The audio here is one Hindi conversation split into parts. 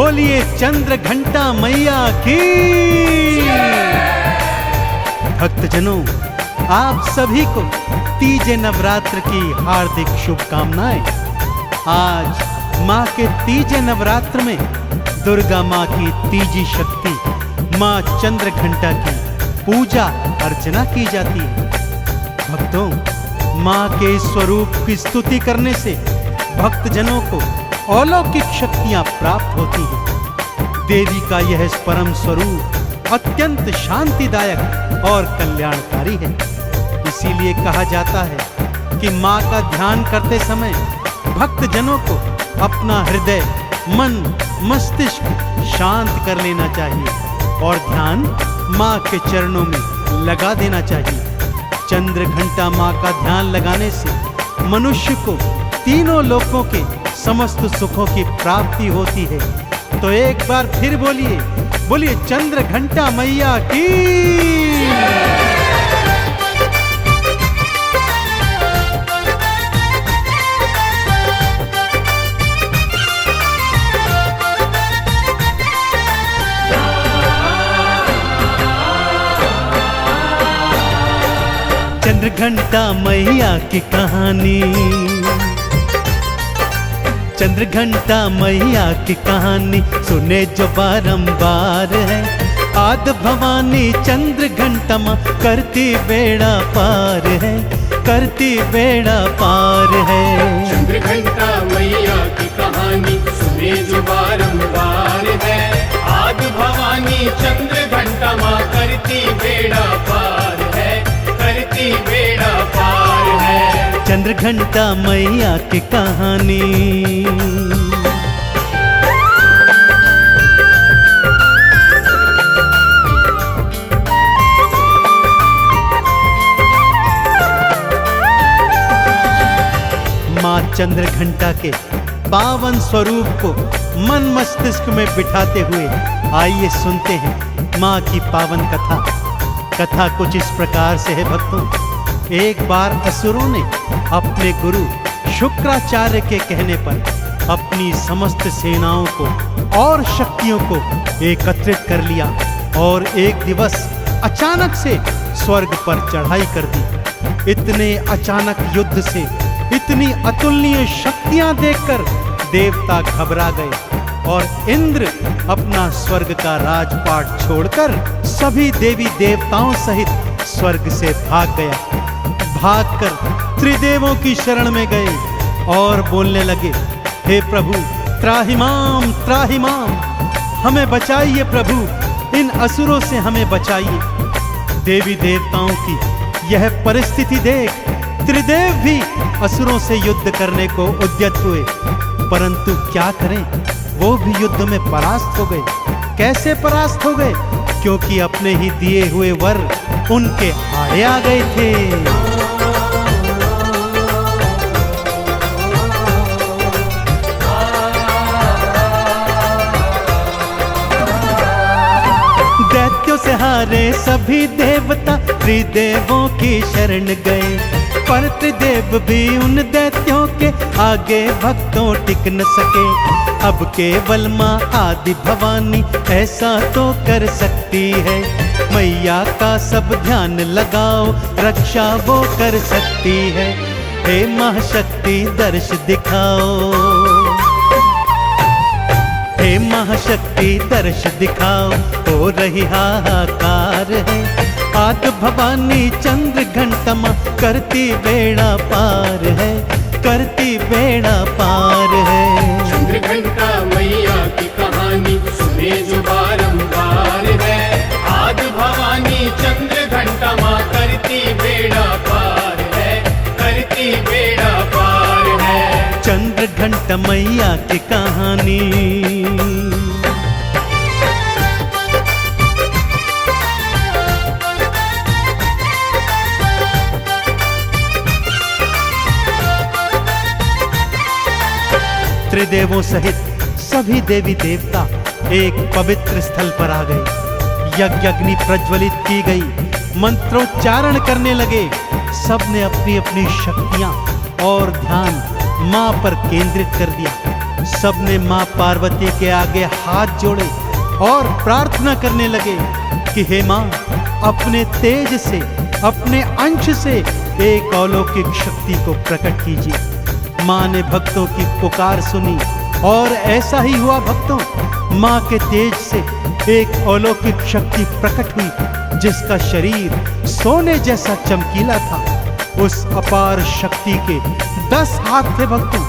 बोलिए चंद्र घंटा मैया की। भक्तजनों, आप सभी को तीजे नवरात्र की हार्दिक शुभकामनाएं। आज माँ के तीजे नवरात्र में दुर्गा माँ की तीजी शक्ति माँ चंद्र घंटा की पूजा अर्चना की जाती है। भक्तों, माँ के स्वरूप की स्तुति करने से भक्तजनों को अलौकिक शक्तियां प्राप्त होती हैं। देवी का यह परम स्वरूप अत्यंत शांतिदायक और कल्याणकारी है। इसीलिए कहा जाता है कि माँ का ध्यान करते समय भक्तजनों को अपना हृदय, मन, मस्तिष्क शांत कर लेना चाहिए और ध्यान माँ के चरणों में लगा देना चाहिए। चंद्र घंटा माँ का ध्यान लगाने से मनुष्य को तीनों लोकों के समस्त सुखों की प्राप्ति होती है। तो एक बार फिर बोलिए चंद्र घंटा मैया की। चंद्र घंटा मैया की कहानी, चंद्र घंटा मैया की कहानी सुने जो बारंबार है। आदि भवानी चंद्र घंटा माँ करती बेड़ा पार है, करती बेड़ा पार है। चंद्र घंटा मैया की कहानी सुने जो बारंबार है। आदि भवानी चंद्र घंटा माँ करती बेड़ा पार है, करती बेड़ा पार है। चंद्र घंटा मैया की कहानी। माँ चंद्र घंटा के पावन स्वरूप को मन मस्तिष्क में बिठाते हुए आइए सुनते हैं माँ की पावन कथा। कथा कुछ इस प्रकार से है भक्तों। एक बार असुरों ने अपने गुरु शुक्राचार्य के कहने पर अपनी समस्त सेनाओं को और शक्तियों को एकत्रित कर लिया और एक दिवस अचानक से स्वर्ग पर चढ़ाई कर दी। इतने अचानक युद्ध से इतनी अतुलनीय शक्तियां देखकर देवता घबरा गए और इंद्र अपना स्वर्ग का राजपाट छोड़कर सभी देवी देवताओं सहित स्वर्ग से भाग गया। भागकर त्रिदेवों की शरण में गए और बोलने लगे, हे प्रभु त्राहिमाम त्राहिमाम, हमें बचाइए प्रभु, इन असुरों से हमें बचाइए। देवी देवताओं की यह परिस्थिति देख त्रिदेव भी असुरों से युद्ध करने को उद्यत हुए, परंतु क्या करें, वो भी युद्ध में परास्त हो गए। कैसे परास्त हो गए? क्योंकि अपने ही दिए हुए वर उनके आड़े आ गए थे। दैत्यों से हारे सभी देवता त्रिदेवों की शरण गए, पर त्रिदेव भी उन दैत्यों के आगे भक्तों टिक न सके। अब केवल माँ आदि भवानी ऐसा तो कर सकती है। मैया का सब ध्यान लगाओ, रक्षा वो कर सकती है। हे महाशक्ति दर्श दिखाओ, हे महाशक्ति दर्श दिखाओ, हो रही हाहाकार है। आदि भवानी चंद्र घंटा माँ करती बेड़ा पार है, करती बेड़ा पार है। चंद्र घंटा मैया की कहानी सुने जो बारंबार है। आदि भवानी चंद्र घंटा माँ करती बेड़ा पार है, करती बेड़ा पार है। चंद्र घंटा मैया की कहानी। त्रिदेवों सहित सभी देवी देवता एक पवित्र स्थल पर आ गए। यज्ञ अग्नि प्रज्वलित की गई, मंत्रोच्चारण करने लगे। सबने अपनी अपनी शक्तियां और ध्यान मां पर केंद्रित कर दिया। सबने मां पार्वती के आगे हाथ जोड़े और प्रार्थना करने लगे कि हे मां, अपने तेज से, अपने अंश से एक अलौकिक शक्ति को प्रकट कीजिए। मां ने भक्तों की पुकार सुनी और ऐसा ही हुआ भक्तों। मां के तेज से एक अलौकिक शक्ति प्रकट हुई जिसका शरीर सोने जैसा चमकीला था। उस अपार शक्ति के 10 हाथ थे भक्तों।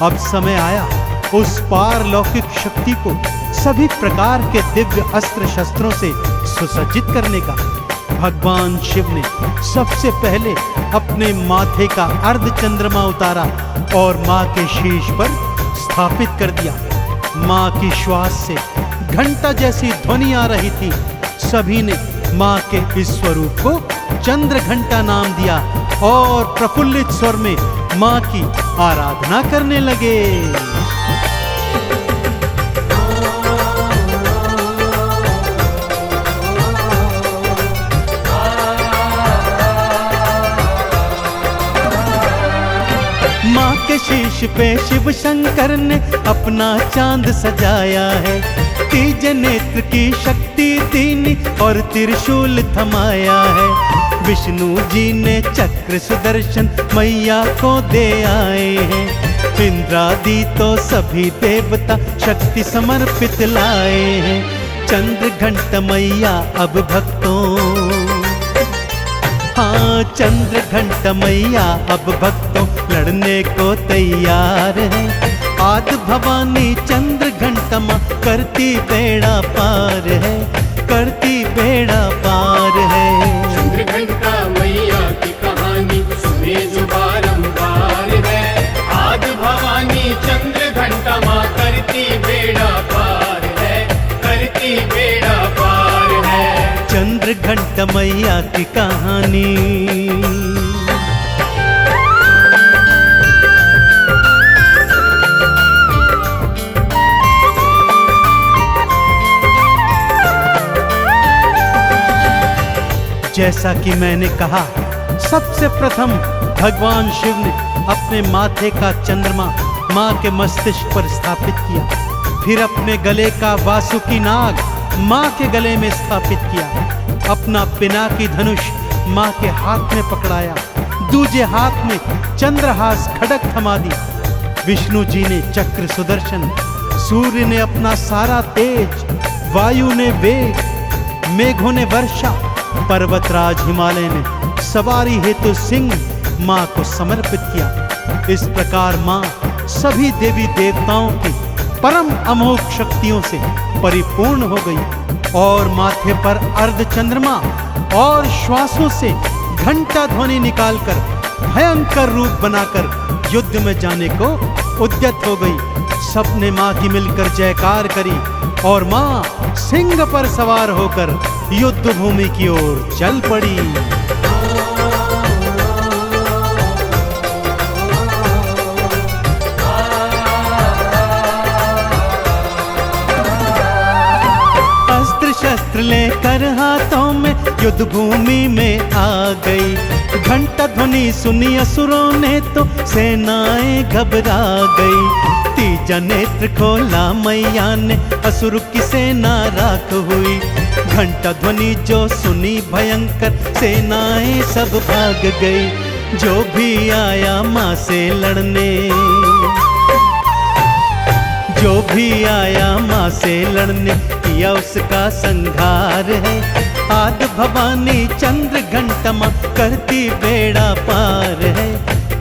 अब समय आया उस पारलौकिक शक्ति को सभी प्रकार के दिव्य अस्त्र शस्त्रों से सुसज्जित करने का। भगवान शिव ने सबसे पहले अपने माथे का अर्धचंद्रमा उतारा और मां के शीश पर स्थापित कर दिया। मां की श्वास से घंटा जैसी ध्वनि आ रही थी। सभी ने मां के इस स्वरूप को चंद्र घंटा नाम दिया और प्रफुल्लित स्वर में मां की आराधना करने लगे। मां के शीश पे शिव शंकर ने अपना चांद सजाया है। तीजे नेत्र की शक्ति दीनी और त्रिशूल थमाया है। विष्णु जी ने चक्र सुदर्शन मैया को दे आए हैं। इंद्रादि तो सभी देवता शक्ति समर्पित लाए हैं। चंद्र घंट मैया अब भक्तों, हाँ चंद्र घंट मैया अब भक्तों लड़ने को तैयार है। आदि भवानी चंद्र घंट मां करती बेड़ा पार है, करती बेड़ा पार है। चंद्र घंटा मैया की कहानी सुने जो बारंबार है। आदि भवानी चंद्र घंटा मां करती बेड़ा पार है, करती बेड़ा पार है। चंद्र घंट मैया की कहानी। जैसा कि मैंने कहा, सबसे प्रथम भगवान शिव ने अपने माथे का चंद्रमा मां के मस्तिष्क पर स्थापित किया। फिर अपने गले का वासुकी नाग मां के गले में स्थापित किया। अपना पिनाकी धनुष मां के हाथ में पकड़ाया। दूजे हाथ में चंद्रहास खड़ग थमा दी। विष्णु जी ने चक्र सुदर्शन, सूर्य ने अपना सारा तेज, वायु ने वेग, मेघों ने वर्षा, पर्वतराज हिमालय ने सवारी हेतु सिंह मां को समर्पित किया। इस प्रकार मां सभी देवी देवताओं की परम अमोघ शक्तियों से परिपूर्ण हो गई और माथे पर अर्धचंद्रमा और श्वासों से घंटा ध्वनि निकालकर भयंकर रूप बनाकर युद्ध में जाने को उद्यत हो गई। सबने मां की मिलकर जयकार करी और मां सिंह पर सवार होकर युद्ध भूमि की ओर चल पड़ी। अस्त्र शस्त्र लेकर हाथों में युद्ध भूमि में आ गई। घंटा ध्वनि सुनी असुरों ने तो सेनाएं घबरा गई। तीजा नेत्र खोला मैया ने, असुर की सेना राख हुई। घंटा ध्वनि जो सुनी भयंकर, सेनाएं सब भाग गई। जो भी आया मां से लड़ने, जो भी आया मां से लड़ने, किया उसका संहार है। आदि भवानी चंद्र घंटा मां करती बेड़ा पार है,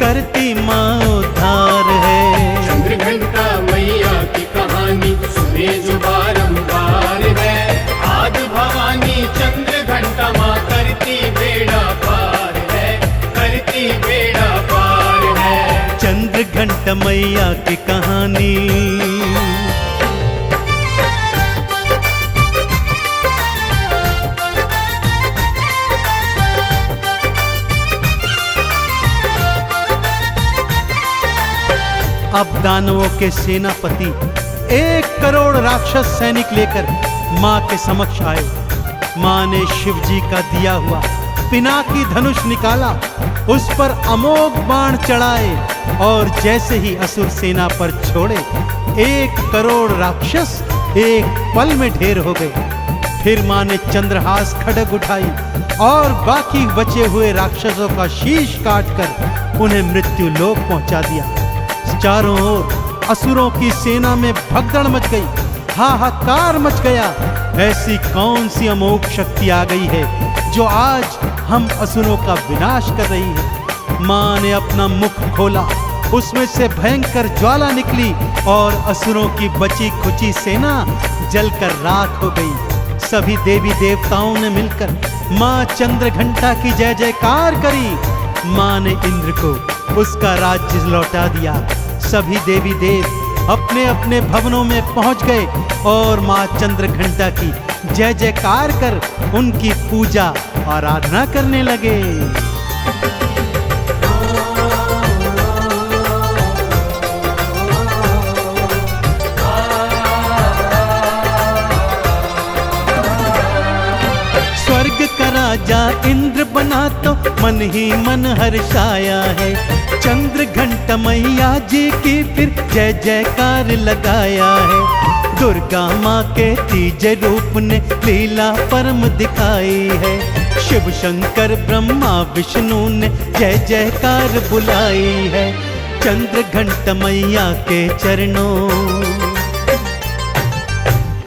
करती मां उद्धार है। चंद्र घंटा मैया की कहानी सुने जो बारंबार है। आदि भवानी चंद्र घंटा मां करती बेड़ा पार है, करती बेड़ा पार है। चंद्र घंटा मैया की कहानी। अब दानवों के सेनापति 1 करोड़ राक्षस सैनिक लेकर मां के समक्ष आए। मां ने शिव जी का दिया हुआ पिनाकी धनुष निकाला, उस पर अमोघ बाण चढ़ाए और जैसे ही असुर सेना पर छोड़े, 1 करोड़ राक्षस एक पल में ढेर हो गए। फिर मां ने चंद्रहास खड्ग उठाई और बाकी बचे हुए राक्षसों का शीश काटकर उन्हें मृत्यु लोक पहुंचा दिया। चारों ओर असुरों की सेना में भगदड़ मच गई, हाहाकार मच गया। ऐसी कौन सी अमोघ शक्ति आ गई है जो आज हम असुरों का विनाश कर रही है। मां ने अपना मुख खोला, उसमें से भयंकर ज्वाला निकली और असुरों की बची खुची सेना जलकर राख हो गई। सभी देवी देवताओं ने मिलकर मां चंद्रघंटा की जय जयकार करी। मां ने इंद्र को उसका राज्य लौटा दिया। सभी देवी देव अपने अपने भवनों में पहुंच गए और मां चंद्रघंटा की जय जयकार कर उनकी पूजा आराधना करने लगे। स्वर्ग का राजा इंद्र बना तो मन ही मन हर्षाया है। चंद्रघंटा मैया जी की फिर जय जयकार लगाया है। दुर्गा माँ के तीजे रूप ने लीला परम दिखाई है। शिव शंकर ब्रह्मा विष्णु ने जय जयकार बुलाई है। चंद्रघंटा मैया के चरणों,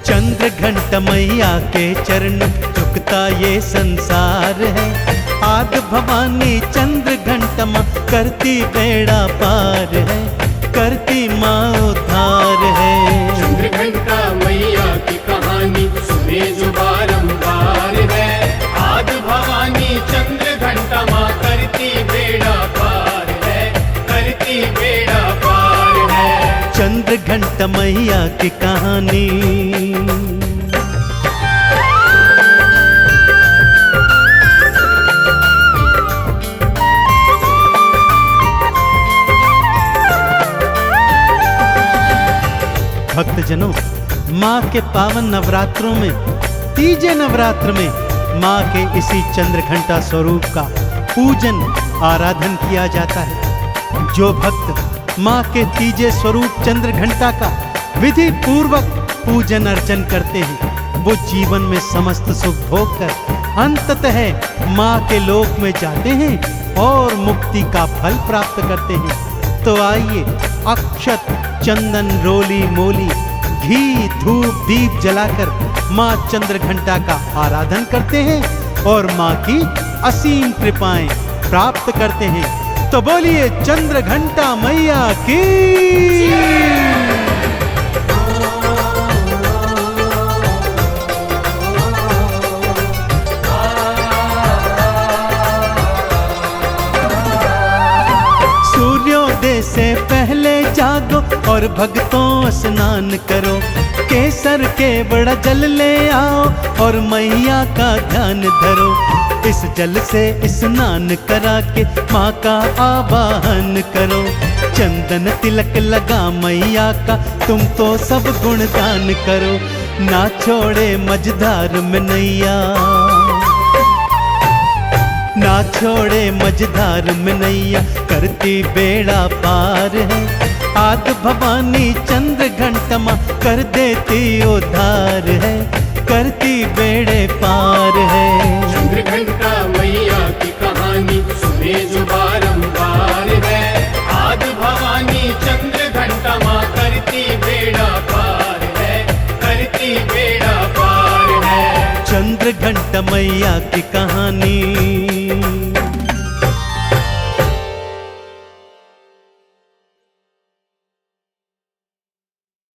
चंद्रघंटा मैया के चरण झुकता ये संसार है। आदि भवानी चंद्रघंटा माँ करती बेड़ा पार है, करती माँ उद्धार है। चंद्रघंटा मैया की कहानी सुने जो बारंबार है। आदि भवानी चंद्रघंटा माँ करती बेड़ा पार है, करती बेड़ा पार है। चंद्रघंटा मैया की कहानी। भक्तजनों, माँ के पावन नवरात्रों में, तीजे नवरात्र में माँ के इसी चंद्रघंटा स्वरूप का पूजन आराधन किया जाता है। जो भक्त माँ के तीजे स्वरूप चंद्रघंटा का विधि पूर्वक पूजन अर्चन करते हैं, वो जीवन में समस्त सुख भोग कर अंततः माँ के लोक में जाते हैं और मुक्ति का फल प्राप्त करते हैं। तो आइए अक्षत चंदन रोली मोली घी धूप दीप जलाकर माँ चंद्रघंटा का आराधन करते हैं और माँ की असीम कृपाएं प्राप्त करते हैं। तो बोलिए चंद्रघंटा मैया की। सूर्योदय से पहले जागो और भक्तों स्नान करो। केसर के बड़ा जल ले आओ और मैया का ध्यान धरो। इस जल से स्नान करा के माँ का आवाहन करो। चंदन तिलक लगा मैया का तुम तो सब गुणगान करो। ना छोड़े मझधार में नैया, ना छोड़े मझधार में नैया करती बेड़ा पार है। आदि भवानी चंद्रघंटा माँ कर देती उद्धार है, करती बेड़े पार है। चंद्रघंटा मैया की कहानी सुने जो बारंबार है। आदि भवानी चंद्रघंटा माँ करती बेड़ा पार है, करती बेड़ा पार है। चंद्रघंटा मैया की कहानी।